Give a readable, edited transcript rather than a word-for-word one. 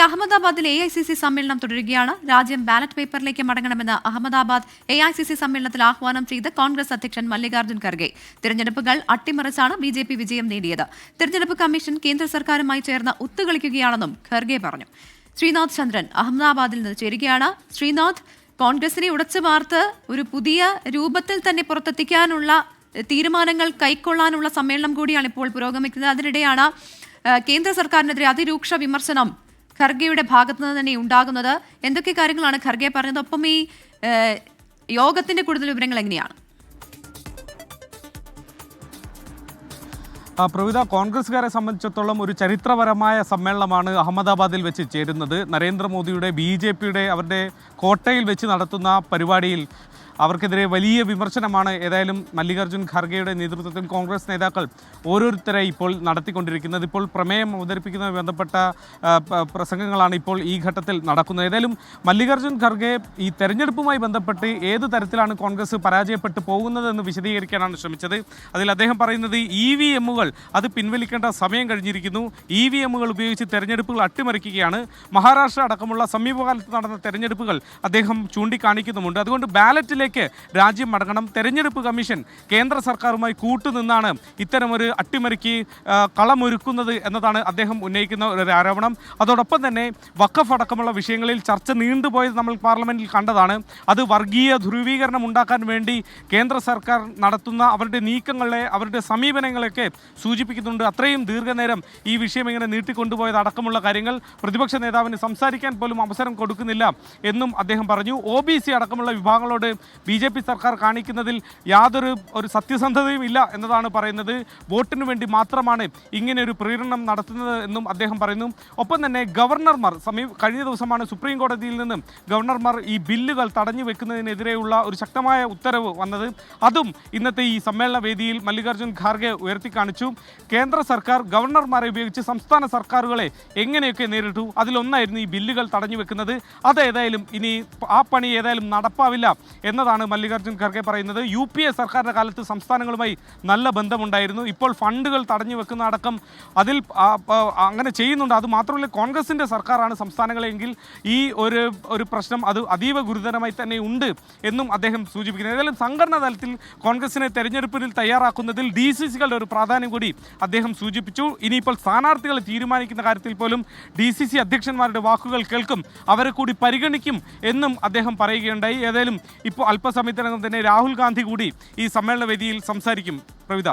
അഹമ്മദാബാദിൽ AICC സമ്മേളനം തുടരുകയാണ്. രാജ്യം ബാലറ്റ് പേപ്പറിലേക്ക് മടങ്ങണമെന്ന് അഹമ്മദാബാദ് AICC സമ്മേളനത്തിൽ ആഹ്വാനം ചെയ്ത് കോൺഗ്രസ് അധ്യക്ഷൻ മല്ലികാർജ്ജുൻ ഖർഗെ. തിരഞ്ഞെടുപ്പുകൾ അട്ടിമറിച്ചാണ് BJP വിജയം നേടിയത്. തിരഞ്ഞെടുപ്പ് കമ്മീഷൻ കേന്ദ്ര സർക്കാരുമായി ചേർന്ന് ഒത്തുകളിക്കുകയാണെന്നും ഖർഗെ പറഞ്ഞു. ശ്രീനാഥ് ചന്ദ്രൻ അഹമ്മദാബാദിൽ നിന്ന് ചേരുകയാണ്. ശ്രീനാഥ്, കോൺഗ്രസിനെ ഉടച്ചു വാർത്ത് ഒരു പുതിയ രൂപത്തിൽ തന്നെ പുറത്തെത്തിക്കാനുള്ള തീരുമാനങ്ങൾ കൈക്കൊള്ളാനുള്ള സമ്മേളനം കൂടിയാണ് ഇപ്പോൾ പുരോഗമിക്കുന്നത്. അതിനിടെയാണ് കേന്ദ്ര സർക്കാരിനെതിരെ അതിരൂക്ഷ വിമർശനം ഖർഗെയുടെ ഭാഗത്തു നിന്ന് തന്നെ ഉണ്ടാകുന്നത്. എന്തൊക്കെ കാര്യങ്ങളാണ് ഖർഗെ പറഞ്ഞത്? ഒപ്പം ഈ യോഗത്തിന്റെ കൂടുതൽ വിവരങ്ങൾ എങ്ങനെയാണ്? പ്രവിധ, കോൺഗ്രസ്സുകാരെ സംബന്ധിച്ചിടത്തോളം ഒരു ചരിത്രപരമായ സമ്മേളനമാണ് അഹമ്മദാബാദിൽ വെച്ച് ചേരുന്നത്. നരേന്ദ്രമോദിയുടെ BJPയുടെ അവരുടെ കോട്ടയിൽ വെച്ച് നടത്തുന്ന പരിപാടിയിൽ അവർക്കെതിരെ വലിയ വിമർശനമാണ് ഏതായാലും മല്ലികാർജ്ജുൻ ഖർഗെയുടെ നേതൃത്വത്തിൽ കോൺഗ്രസ് നേതാക്കൾ ഓരോരുത്തരായി ഇപ്പോൾ നടത്തിക്കൊണ്ടിരിക്കുന്നത്. ഇപ്പോൾ പ്രമേയം അവതരിപ്പിക്കുന്നതുമായി ബന്ധപ്പെട്ട പ്രസംഗങ്ങളാണ് ഇപ്പോൾ ഈ ഘട്ടത്തിൽ നടക്കുന്നത്. ഏതായാലും മല്ലികാർജ്ജുൻ ഖർഗെ ഈ തെരഞ്ഞെടുപ്പുമായി ബന്ധപ്പെട്ട് ഏത് തരത്തിലാണ് കോൺഗ്രസ് പരാജയപ്പെട്ടു പോകുന്നതെന്ന് വിശദീകരിക്കാനാണ് ശ്രമിച്ചത്. അതിൽ അദ്ദേഹം പറയുന്നത് EVMകൾ അത് പിൻവലിക്കേണ്ട സമയം കഴിഞ്ഞിരിക്കുന്നു. EVMകൾ ഉപയോഗിച്ച് തെരഞ്ഞെടുപ്പുകൾ അട്ടിമറിക്കുകയാണ്. മഹാരാഷ്ട്ര അടക്കമുള്ള സമീപകാലത്ത് നടന്ന തെരഞ്ഞെടുപ്പുകൾ അദ്ദേഹം ചൂണ്ടിക്കാണിക്കുന്നുമുണ്ട്. അതുകൊണ്ട് ബാലറ്റിലെ രാജ്യം മടങ്ങണം. തെരഞ്ഞെടുപ്പ് കമ്മീഷൻ കേന്ദ്ര സർക്കാരുമായി കൂട്ടുനിന്നാണ് ഇത്തരമൊരു അട്ടിമറിക്ക് കളമൊരുക്കുന്നത് എന്നതാണ് അദ്ദേഹം ഉന്നയിക്കുന്ന ഒരു ആരോപണം. അതോടൊപ്പം തന്നെ വഖഫ് അടക്കമുള്ള വിഷയങ്ങളിൽ ചർച്ച നീണ്ടുപോയത് നമ്മൾ പാർലമെന്റിൽ കണ്ടതാണ്. അത് വർഗീയ ധ്രുവീകരണം ഉണ്ടാക്കാൻ വേണ്ടി കേന്ദ്ര സർക്കാർ നടത്തുന്ന അവരുടെ നീക്കങ്ങളെ, അവരുടെ സമീപനങ്ങളെയൊക്കെ സൂചിപ്പിക്കുന്നുണ്ട്. അത്രയും ദീർഘനേരം ഈ വിഷയം ഇങ്ങനെ നീട്ടിക്കൊണ്ടുപോയത് അടക്കമുള്ള കാര്യങ്ങൾ പ്രതിപക്ഷ നേതാവിന് സംസാരിക്കാൻ പോലും അവസരം കൊടുക്കുന്നില്ല എന്നും അദ്ദേഹം പറഞ്ഞു. OBC അടക്കമുള്ള വിഭാഗങ്ങളോട് BJP സർക്കാർ കാണിക്കുന്നതിൽ യാതൊരു സത്യസന്ധതയും ഇല്ല എന്നതാണ് പറയുന്നത്. വോട്ടിന് വേണ്ടി മാത്രമാണ് ഇങ്ങനെ ഒരു പ്രകടനം നടത്തുന്നത് എന്നും അദ്ദേഹം പറയുന്നു. ഒപ്പം തന്നെ ഗവർണർമാർ കഴിഞ്ഞ ദിവസമാണ് സുപ്രീം കോടതിയിൽ നിന്നും ഗവർണർമാർ ഈ ബില്ലുകൾ തടഞ്ഞു വെക്കുന്നതിനെതിരെയുള്ള ഒരു ശക്തമായ ഉത്തരവ് വന്നത്. അതും ഇന്നത്തെ ഈ സമ്മേളന വേദിയിൽ മല്ലികാർജ്ജുൻ ഖാർഗെ ഉയർത്തിക്കാണിച്ചു. കേന്ദ്ര സർക്കാർ ഗവർണർമാരെ ഉപയോഗിച്ച് സംസ്ഥാന സർക്കാരുകളെ എങ്ങനെയൊക്കെ നേരിട്ടു, അതിലൊന്നായിരുന്നു ഈ ബില്ലുകൾ തടഞ്ഞു വെക്കുന്നത്. അതേതായാലും ഇനി ആ പണി ഏതായാലും നടപ്പാവില്ല എന്നതാണ് മല്ലികാർജ്ജുൻ ഖർഗെ പറയുന്നത്. UPA സർക്കാരിൻ്റെ കാലത്ത് സംസ്ഥാനങ്ങളുമായി നല്ല ബന്ധമുണ്ടായിരുന്നു. ഇപ്പോൾ ഫണ്ടുകൾ തടഞ്ഞു വെക്കുന്ന അടക്കം അതിൽ അങ്ങനെ ചെയ്യുന്നുണ്ട്. അതുമാത്രമല്ല, കോൺഗ്രസിൻ്റെ സർക്കാരാണ് സംസ്ഥാനങ്ങളെങ്കിൽ ഈ ഒരു പ്രശ്നം അത് അതീവ ഗുരുതരമായി തന്നെ ഉണ്ട് എന്നും അദ്ദേഹം സൂചിപ്പിക്കുന്നു. ഏതായാലും സംഘടനാ തലത്തിൽ കോൺഗ്രസിനെ തെരഞ്ഞെടുപ്പിൽ തയ്യാറാക്കുന്നതിൽ DCCകളുടെ ഒരു പ്രാധാന്യം കൂടി അദ്ദേഹം സൂചിപ്പിച്ചു. ഇനിയിപ്പോൾ സ്ഥാനാർത്ഥികളെ തീരുമാനിക്കുന്ന കാര്യത്തിൽ പോലും DCC അധ്യക്ഷന്മാരുടെ വാക്കുകൾ കേൾക്കും, അവരെ കൂടി പരിഗണിക്കും എന്നും അദ്ദേഹം പറയുകയുണ്ടായി. ഏതായാലും ഇപ്പോൾ അല്പസമയത്തിനകം തന്നെ രാഹുൽ ഗാന്ധി കൂടി ഈ സമ്മേളന വേദിയിൽ സംസാരിക്കും. പ്രവിധ.